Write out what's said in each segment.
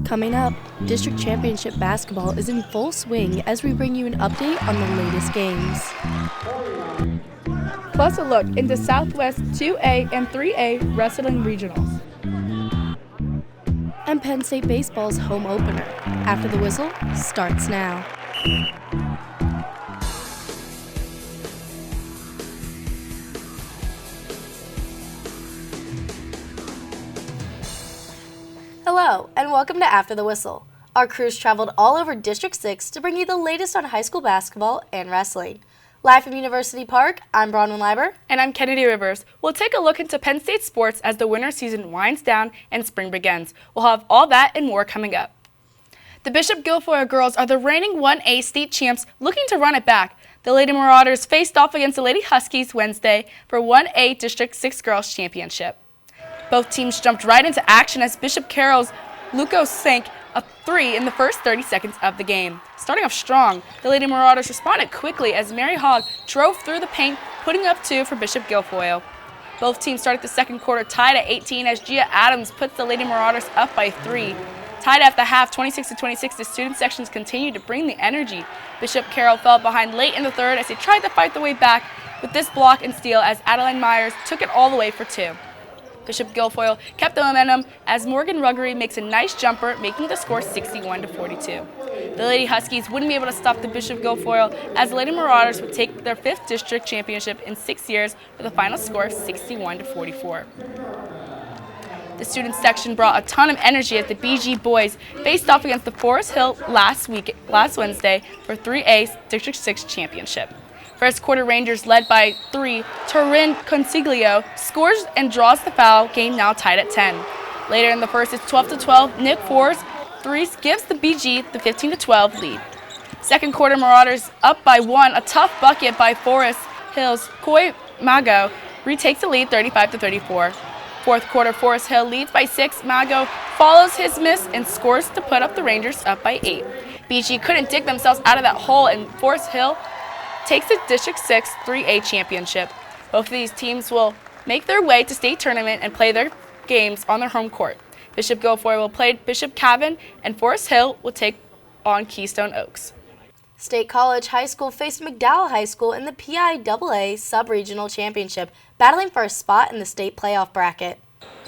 Coming up, District Championship basketball is in full swing as we bring you an update on the latest games. Plus a look into Southwest 2A and 3A Wrestling Regionals. And Penn State baseball's home opener. After the Whistle starts now. Hello, and welcome to After the Whistle. Our crews traveled all over District 6 to bring you the latest on high school basketball and wrestling. Live from University Park, I'm Bronwyn Leiber. And I'm Kennedy Rivers. We'll take a look into Penn State sports as the winter season winds down and spring begins. We'll have all that and more coming up. The Bishop Guilfoyle girls are the reigning 1A state champs looking to run it back. The Lady Marauders faced off against the Lady Huskies Wednesday for 1A District 6 Girls Championship. Both teams jumped right into action as Bishop Carroll's Luco sank a three in the first 30 seconds of the game. Starting off strong, the Lady Marauders responded quickly as Mary Hogg drove through the paint, putting up two for Bishop Guilfoyle. Both teams started the second quarter tied at 18 as Gia Adams puts the Lady Marauders up by three. Tied at the half, 26-26, the student sections continued to bring the energy. Bishop Carroll fell behind late in the third as they tried to fight their way back with this block and steal as Adeline Myers took it all the way for two. Bishop Guilfoyle kept the momentum as Morgan Ruggery makes a nice jumper, making the score 61-42. The Lady Huskies wouldn't be able to stop the Bishop Guilfoyle as the Lady Marauders would take their 5th district championship in 6 years with a final score of 61-44. The student section brought a ton of energy as the BG boys faced off against the Forest Hill last Wednesday for 3A District 6 championship. First quarter Rangers led by 3. Turin Consiglio scores and draws the foul, game now tied at 10. Later in the first, it's 12-12. Nick Forrest 3 gives the BG the 15-12 lead. Second quarter Marauders up by 1. A tough bucket by Forest Hill's Koi Mago retakes the lead 35-34. Fourth quarter Forest Hill leads by 6. Mago follows his miss and scores to put up the Rangers up by 8. BG couldn't dig themselves out of that hole and Forest Hill takes the District 6 3A championship. Both of these teams will make their way to state tournament and play their games on their home court. Bishop Guilfoyle will play Bishop Cavan and Forest Hill will take on Keystone Oaks. State College High School faced McDowell High School in the PIAA Sub-Regional Championship, battling for a spot in the state playoff bracket.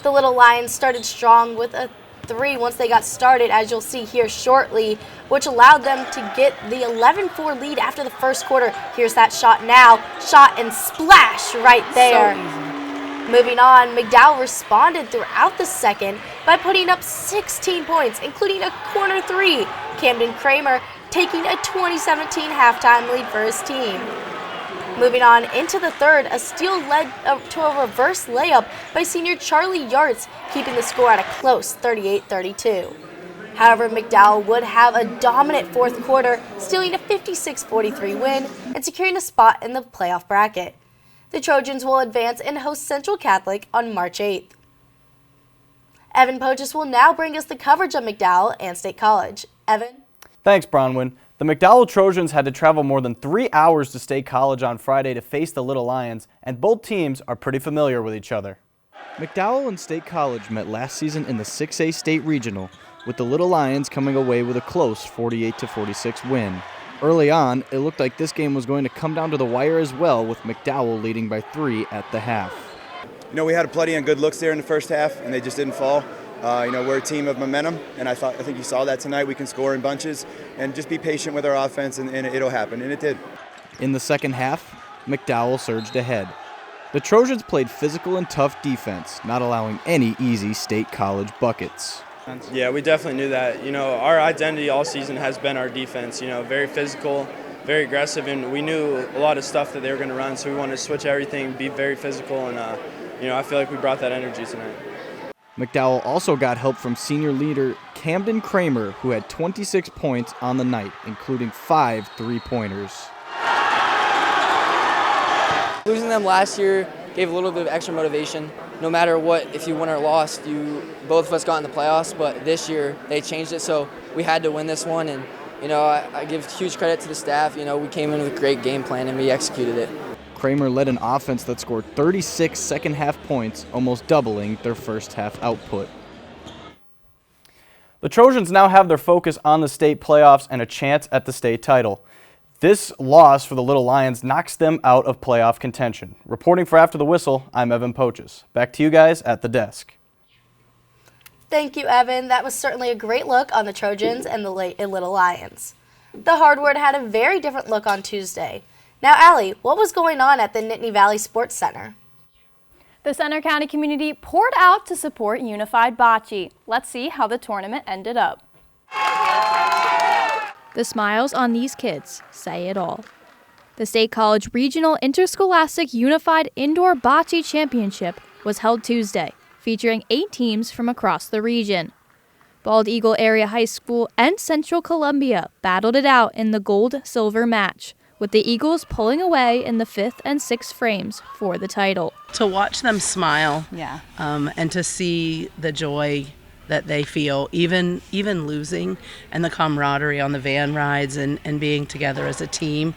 The Little Lions started strong with a 3 once they got started, as you'll see here shortly, which allowed them to get the 11-4 lead after the first quarter. Here's that shot now. Shot and splash right there. So moving on, McDowell responded throughout the second by putting up 16 points, including a corner 3. Camden Kramer taking a 2017 halftime lead for his team. Moving on into the third, a steal led to a reverse layup by senior Charlie Yartz, keeping the score at a close 38-32. However, McDowell would have a dominant fourth quarter, stealing a 56-43 win and securing a spot in the playoff bracket. The Trojans will advance and host Central Catholic on March 8th. Evan Poches will now bring us the coverage of McDowell and State College. Evan? Thanks, Bronwyn. The McDowell Trojans had to travel more than 3 hours to State College on Friday to face the Little Lions, and both teams are pretty familiar with each other. McDowell and State College met last season in the 6A State Regional, with the Little Lions coming away with a close 48-46 win. Early on, it looked like this game was going to come down to the wire as well, with McDowell leading by 3 at the half. You know, we had plenty of good looks there in the first half, and they just didn't fall. We're a team of momentum, and I think you saw that tonight. We can score in bunches and just be patient with our offense, and it'll happen, and it did. In the second half, McDowell surged ahead. The Trojans played physical and tough defense, not allowing any easy State College buckets. Yeah, we definitely knew that. You know, our identity all season has been our defense, very physical, very aggressive, and we knew a lot of stuff that they were going to run, so we wanted to switch everything, be very physical, and, I feel like we brought that energy tonight. McDowell also got help from senior leader Camden Kramer, who had 26 points on the night, including 5 3-pointers. Losing them last year gave a little bit of extra motivation. No matter what, if you win or lost, both of us got in the playoffs, but this year they changed it, so we had to win this one. And, I give huge credit to the staff. We came in with a great game plan and we executed it. Kramer led an offense that scored 36 second-half points, almost doubling their first-half output. The Trojans now have their focus on the state playoffs and a chance at the state title. This loss for the Little Lions knocks them out of playoff contention. Reporting for After the Whistle, I'm Evan Poches. Back to you guys at the desk. Thank you, Evan. That was certainly a great look on the Trojans and the Little Lions. The Hardwood had a very different look on Tuesday. Now, Allie, what was going on at the Nittany Valley Sports Center? The Center County community poured out to support Unified Bocce. Let's see how the tournament ended up. The smiles on these kids say it all. The State College Regional Interscholastic Unified Indoor Bocce Championship was held Tuesday, featuring 8 teams from across the region. Bald Eagle Area High School and Central Columbia battled it out in the gold-silver match, with the Eagles pulling away in the 5th and 6th frames for the title. To watch them smile, and to see the joy that they feel, even losing, and the camaraderie on the van rides and being together as a team,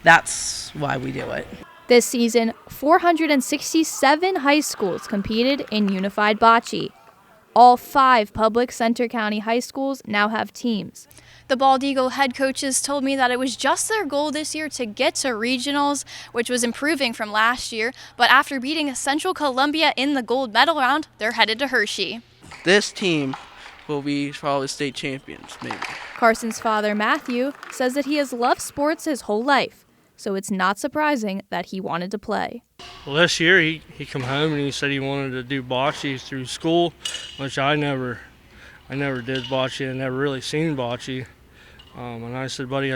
that's why we do it. This season, 467 high schools competed in Unified Bocce. All 5 public Center County high schools now have teams. The Bald Eagle head coaches told me that it was just their goal this year to get to regionals, which was improving from last year, but after beating Central Columbia in the gold medal round, they're headed to Hershey. This team will be probably state champions, maybe. Carson's father, Matthew, says that he has loved sports his whole life, so it's not surprising that he wanted to play. Well, this year he come home and he said he wanted to do bocce through school, which I never did bocce. I never really seen bocce. And I said, buddy,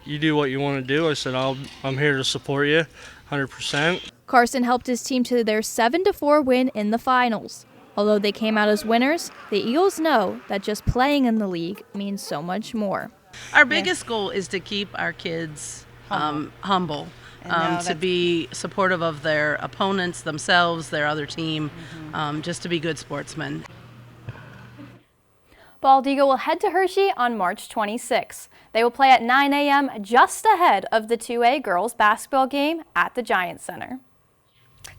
you do what you want to do. I said, I'm here to support you 100%. Carson helped his team to their 7-4 win in the finals. Although they came out as winners, the Eagles know that just playing in the league means so much more. Our biggest goal is to keep our kids humble. To be supportive of their opponents, themselves, their other team, just to be good sportsmen. Bald Eagle will head to Hershey on March 26. They will play at 9 a.m. just ahead of the 2A girls basketball game at the Giant Center.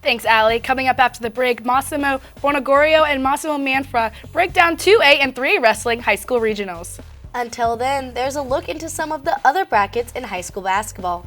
Thanks, Allie. Coming up after the break, Massimo Bonagorio and Massimo Manfra break down 2A and 3A wrestling high school regionals. Until then, there's a look into some of the other brackets in high school basketball.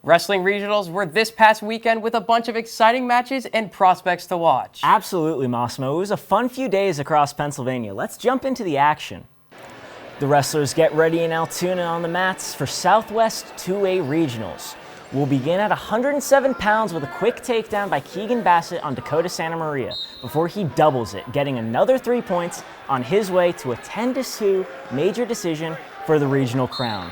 Wrestling regionals were this past weekend with a bunch of exciting matches and prospects to watch. Absolutely, Massimo. It was a fun few days across Pennsylvania. Let's jump into the action. The wrestlers get ready in Altoona on the mats for Southwest 2A Regionals. We'll begin at 107 pounds with a quick takedown by Keegan Bassett on Dakota Santa Maria before he doubles it, getting another 3 points on his way to a 10-2 major decision for the regional crown.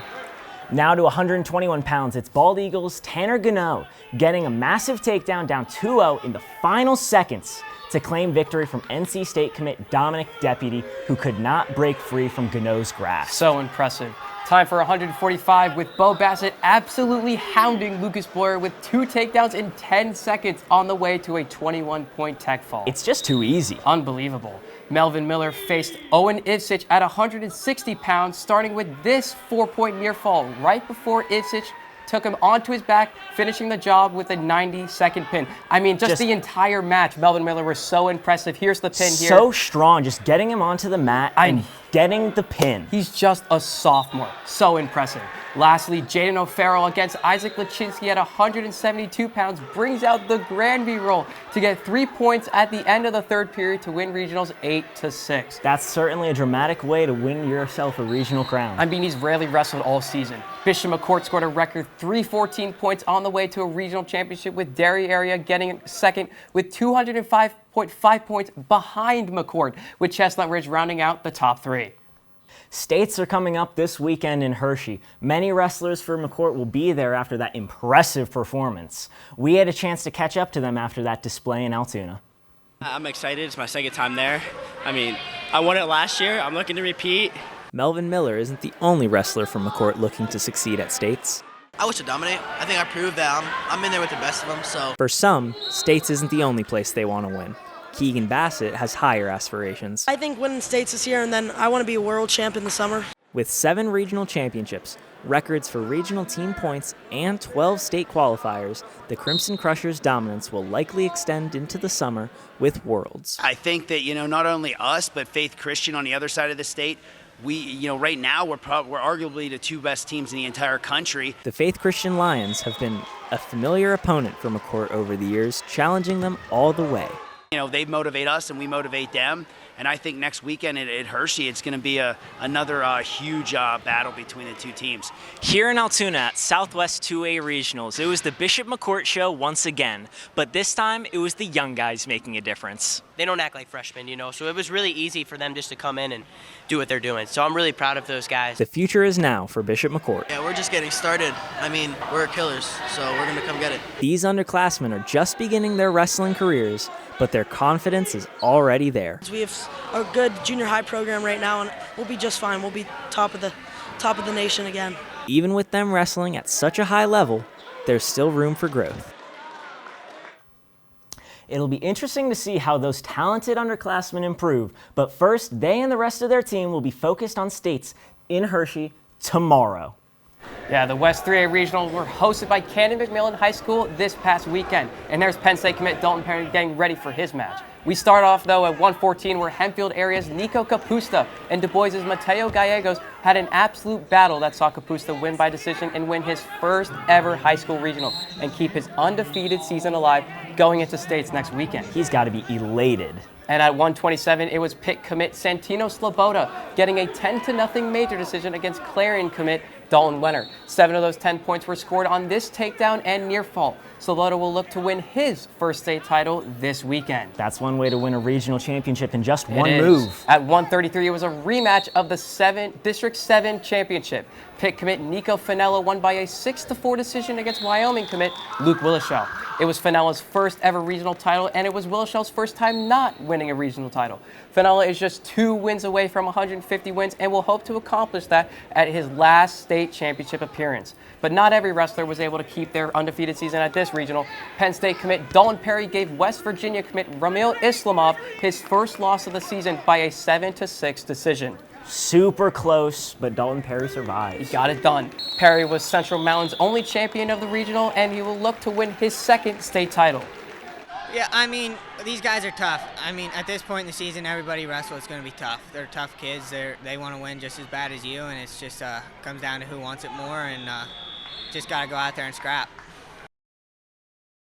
Now to 121 pounds, it's Bald Eagles' Tanner Gano getting a massive takedown down 2-0 in the final seconds to claim victory from NC State commit Dominic Deputy, who could not break free from Gano's grasp. So impressive. Time for 145 with Bo Bassett absolutely hounding Lucas Boyer with 2 takedowns in 10 seconds on the way to a 21-point tech fall. It's just too easy. Unbelievable. Melvin Miller faced Owen Ivsich at 160 pounds, starting with this 4-point near fall right before Ivsich took him onto his back, finishing the job with a 90-second pin. I mean, just the entire match, Melvin Miller was so impressive. Here's the pin here. So strong, just getting him onto the mat and getting the pin. He's just a sophomore. So impressive. Lastly, Jaden O'Farrell against Isaac Lachinsky at 172 pounds brings out the Granby roll to get 3 points at the end of the third period to win regionals 8-6. That's certainly a dramatic way to win yourself a regional crown. I mean, he's rarely wrestled all season. Bishop McCourt scored a record 314 points on the way to a regional championship, with Derry area getting second with 205.5 points behind McCourt, with Chestnut Ridge rounding out the top 3. States are coming up this weekend in Hershey. Many wrestlers for McCourt will be there after that impressive performance. We had a chance to catch up to them after that display in Altoona. I'm excited. It's my second time there. I mean, I won it last year. I'm looking to repeat. Melvin Miller isn't the only wrestler from McCourt looking to succeed at States. I wish to dominate. I think I proved that I'm in there with the best of them. So For some, States isn't the only place they want to win. Keegan Bassett has higher aspirations. I think winning States this year, and then I want to be a world champ in the summer. With 7 regional championships, records for regional team points, and 12 state qualifiers, the Crimson Crushers' dominance will likely extend into the summer with Worlds. I think that, not only us, but Faith Christian on the other side of the state, we, right now we're arguably the 2 best teams in the entire country. The Faith Christian Lions have been a familiar opponent for McCourt over the years, challenging them all the way. They motivate us and we motivate them. And I think next weekend at Hershey, it's going to be another huge battle between the 2 teams. Here in Altoona at Southwest 2A Regionals, it was the Bishop McCourt show once again, but this time it was the young guys making a difference. They don't act like freshmen, so it was really easy for them just to come in and do what they're doing. So I'm really proud of those guys. The future is now for Bishop McCourt. yeah, we're just getting started. We're killers, so we're going to come get it. These underclassmen are just beginning their wrestling careers, but their confidence is already there. We have a good junior high program right now, and we'll be just fine. We'll be top of the nation again. Even with them wrestling at such a high level, there's still room for growth. It'll be interesting to see how those talented underclassmen improve, but first, they and the rest of their team will be focused on States in Hershey tomorrow. Yeah, the West 3A Regionals were hosted by Camden McMillan High School this past weekend. And there's Penn State commit Dalton Perry getting ready for his match. We start off, though, at 114, where Hempfield area's Nico Capusta and Du Bois' Mateo Gallegos had an absolute battle that saw Capusta win by decision and win his first ever high school regional and keep his undefeated season alive going into States next weekend. He's got to be elated. And at 127, it was Pitt commit Santino Sloboda getting a 10-0 major decision against Clarion commit Dalton Wenner. 7 of those 10 points were scored on this takedown and near fall. Sloboda will look to win his first state title this weekend. That's one way to win a regional championship in just one It move. is. At 133, it was a rematch of the District 7 championship. Pitt commit Nico Finella won by a 6-4 decision against Wyoming commit Luke Willishell. It was Finella's first ever regional title, and it was Willishell's first time not winning a regional title. Finella is just 2 wins away from 150 wins and will hope to accomplish that at his last state championship appearance. But not every wrestler was able to keep their undefeated season at this regional. Penn State commit Dalton Perry gave West Virginia commit Ramil Islamov his first loss of the season by a 7-6 decision. Super close, but Dalton Perry survived. He got it done. Perry was Central Mountain's only champion of the regional, and he will look to win his second state title. Yeah, these guys are tough. At this point in the season, everybody wrestles. It's going to be tough. They're tough kids. They want to win just as bad as you, and it's just comes down to who wants it more, and just got to go out there and scrap.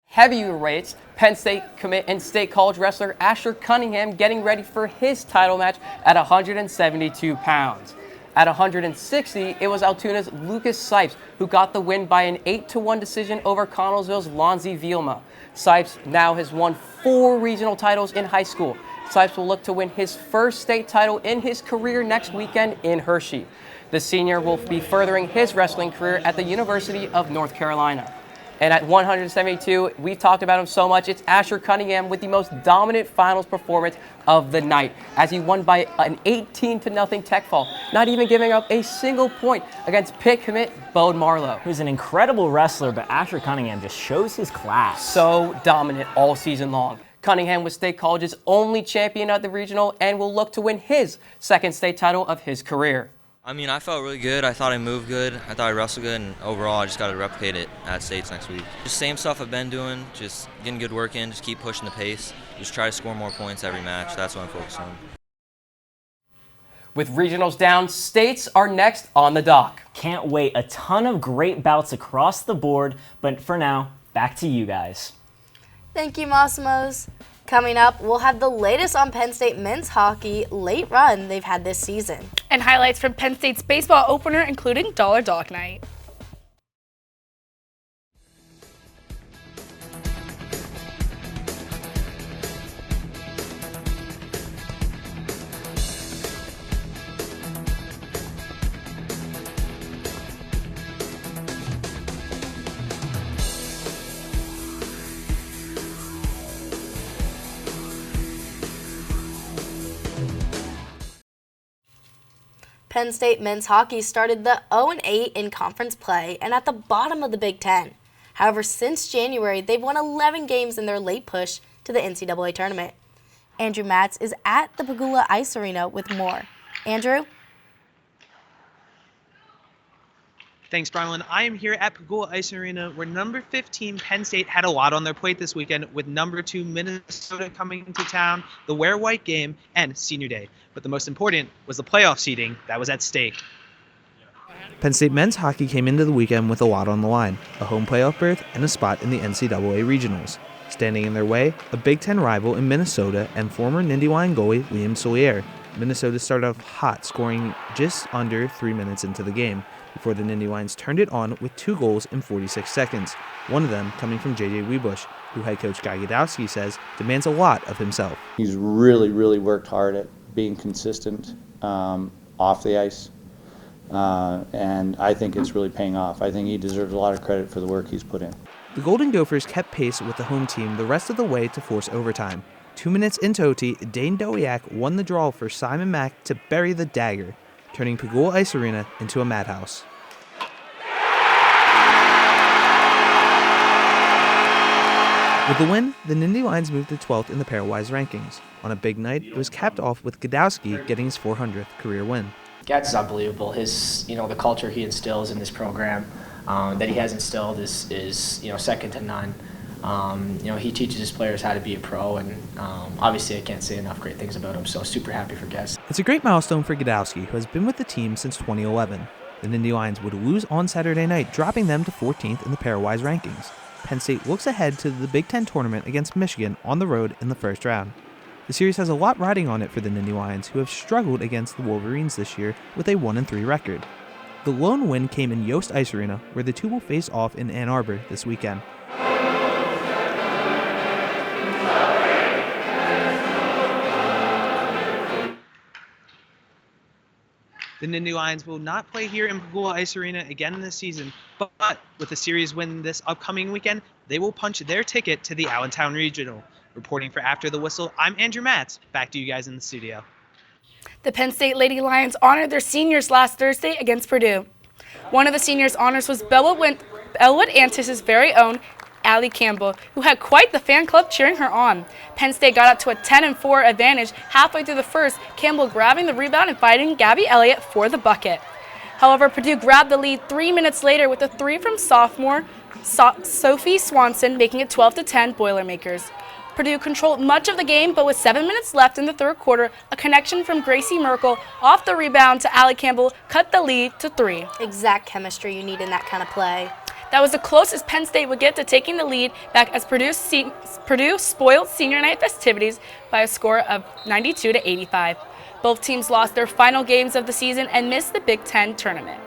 Heavyweights, Penn State commit and State College wrestler Asher Cunningham getting ready for his title match at 172 pounds. At 160, it was Altoona's Lucas Sipes who got the win by an 8-1 decision over Connellsville's Lonzy Vielma. Sipes now has won 4 regional titles in high school. Sipes will look to win his first state title in his career next weekend in Hershey. The senior will be furthering his wrestling career at the University of North Carolina. And at 172, we've talked about him so much, it's Asher Cunningham with the most dominant finals performance of the night, as he won by an 18-0 tech fall, not even giving up a single point against Pitt commit Bode Marlowe. Who's an incredible wrestler, but Asher Cunningham just shows his class. So dominant all season long. Cunningham was State College's only champion at the regional and will look to win his second state title of his career. I felt really good. I thought I moved good. I thought I wrestled good, and overall, I just got to replicate it at States next week. Just same stuff I've been doing, just getting good work in, just keep pushing the pace, just try to score more points every match. That's what I'm focused on. With regionals down, states are next on the dock. Can't wait. A ton of great bouts across the board, but for now, back to you guys. Thank you, Massimos. Coming up, we'll have the latest on Penn State men's hockey late run they've had this season. And highlights from Penn State's baseball opener, including Dollar Dog Night. Penn State men's hockey started the 0-8 in conference play and at the bottom of the Big Ten. However, since January, they've won 11 games in their late push to the NCAA Tournament. Andrew Matz is at the Pagula Ice Arena with more. Andrew? Thanks, Bronwyn. I am here at Pagula Ice Arena, where number 15 Penn State had a lot on their plate this weekend, with number 2 Minnesota coming to town, the Wear White game, and Senior Day. But the most important was the playoff seeding that was at stake. Penn State men's hockey came into the weekend with a lot on the line, a home playoff berth and a spot in the NCAA Regionals. Standing in their way, a Big Ten rival in Minnesota and former Nindywine goalie Liam Solier. Minnesota started off hot, scoring just under 3 minutes into the game, before the Nindywines turned it on with 2 goals in 46 seconds, one of them coming from J.J. Webush, who head coach Guy Gadowski says demands a lot of himself. He's really worked hard at being consistent off the ice, and I think it's really paying off. I think he deserves a lot of credit for the work he's put in. The Golden Gophers kept pace with the home team the rest of the way to force overtime. 2 minutes into OT, Dane Dowiak won the draw for Simon Mack to bury the dagger, turning Pagula Ice Arena into a madhouse. With the win, the Nindywines moved to 12th in the pairwise rankings. On a big night, it was capped off with Gadowski getting his 400th career win. Gat's is unbelievable. His, the culture he instills in this program that he has instilled is second to none. He teaches his players how to be a pro, and obviously I can't say enough great things about him, so super happy for Gat. It's a great milestone for Gadowski, who has been with the team since 2011. The Nindywines would lose on Saturday night, dropping them to 14th in the pairwise rankings. Penn State looks ahead to the Big Ten tournament against Michigan on the road in the first round. The series has a lot riding on it for the Nindywines, who have struggled against the Wolverines this year with a 1-3 record. The lone win came in Yost Ice Arena, where the two will face off in Ann Arbor this weekend. The Nindywines will not play here in Pagula Ice Arena again this season, but with a series win this upcoming weekend, they will punch their ticket to the Altoona Regional. Reporting for After the Whistle, I'm Andrew Matz. Back to you guys in the studio. The Penn State Lady Lions honored their seniors last Thursday against Purdue. One of the seniors' honors was Bellwood Antis' very own Allie Campbell, who had quite the fan club cheering her on. Penn State got up to a 10-4 advantage halfway through the first, Campbell grabbing the rebound and finding Gabby Elliott for the bucket. However, Purdue grabbed the lead 3 minutes later with a 3 from sophomore Sophie Swanson, making it 12-10 Boilermakers. Purdue controlled much of the game, but with 7 minutes left in the third quarter, a connection from Gracie Merkel off the rebound to Allie Campbell cut the lead to 3. Exact chemistry you need in that kind of play. That was the closest Penn State would get to taking the lead back as Purdue spoiled senior night festivities by a score of 92-85. Both teams lost their final games of the season and missed the Big Ten tournament.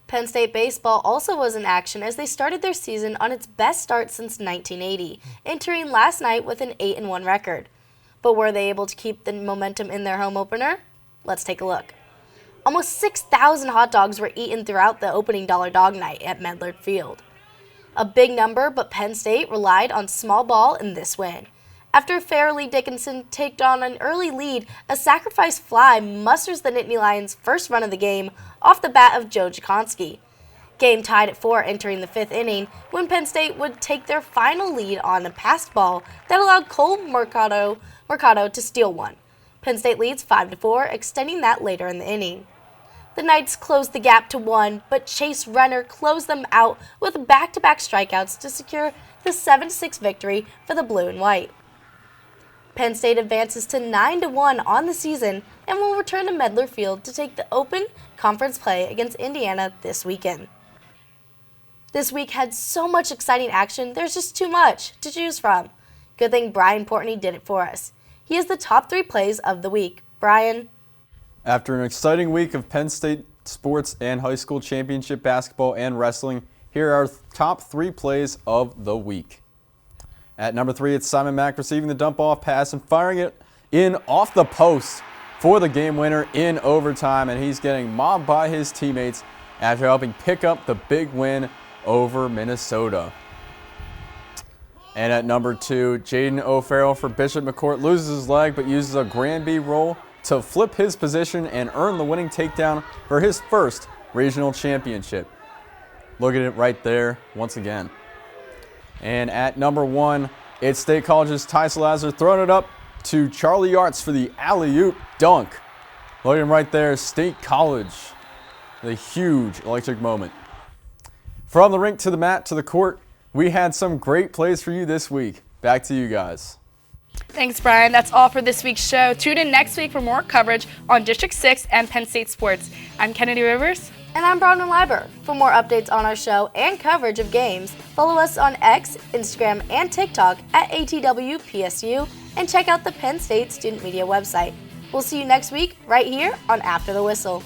Penn State baseball also was in action as they started their season on its best start since 1980, entering last night with an 8-1 record. But were they able to keep the momentum in their home opener? Let's take a look. Almost 6,000 hot dogs were eaten throughout the opening Dollar Dog Night at Medlard Field. A big number, but Penn State relied on small ball in this win. After Fairleigh Dickinson taked on an early lead, a sacrifice fly musters the Nittany Lions' first run of the game off the bat of Joe Jakonski. Game tied at 4 entering the 5th inning when Penn State would take their final lead on a passed ball that allowed Cole Mercado to steal one. Penn State leads 5-4, extending that later in the inning. The Knights closed the gap to 1, but Chase Renner closed them out with back-to-back strikeouts to secure the 7-6 victory for the Blue and White. Penn State advances to 9-1 on the season and will return to Medlar Field to take the open conference play against Indiana this weekend. This week had so much exciting action, there's just too much to choose from. Good thing Brian Portney did it for us. He has the top 3 plays of the week. Brian? After an exciting week of Penn State sports and high school championship basketball and wrestling, here are our top 3 plays of the week. At number 3, it's Simon Mack receiving the dump-off pass and firing it in off the post for the game winner in overtime, and he's getting mobbed by his teammates after helping pick up the big win over Minnesota. And at number 2, Jaden O'Farrell for Bishop McCourt loses his leg but uses a Granby roll to flip his position and earn the winning takedown for his first regional championship. Look at it right there once again. And at number 1, it's State College's Ty Salazar throwing it up to Charlie Yarts for the alley-oop dunk. Look at him right there, State College. The huge electric moment. From the rink to the mat to the court, we had some great plays for you this week. Back to you guys. Thanks, Brian. That's all for this week's show. Tune in next week for more coverage on District 6 and Penn State sports. I'm Kennedy Rivers. And I'm Bronwyn Leiber. For more updates on our show and coverage of games, follow us on X, Instagram, and TikTok at ATWPSU, and check out the Penn State Student Media website. We'll see you next week right here on After the Whistle.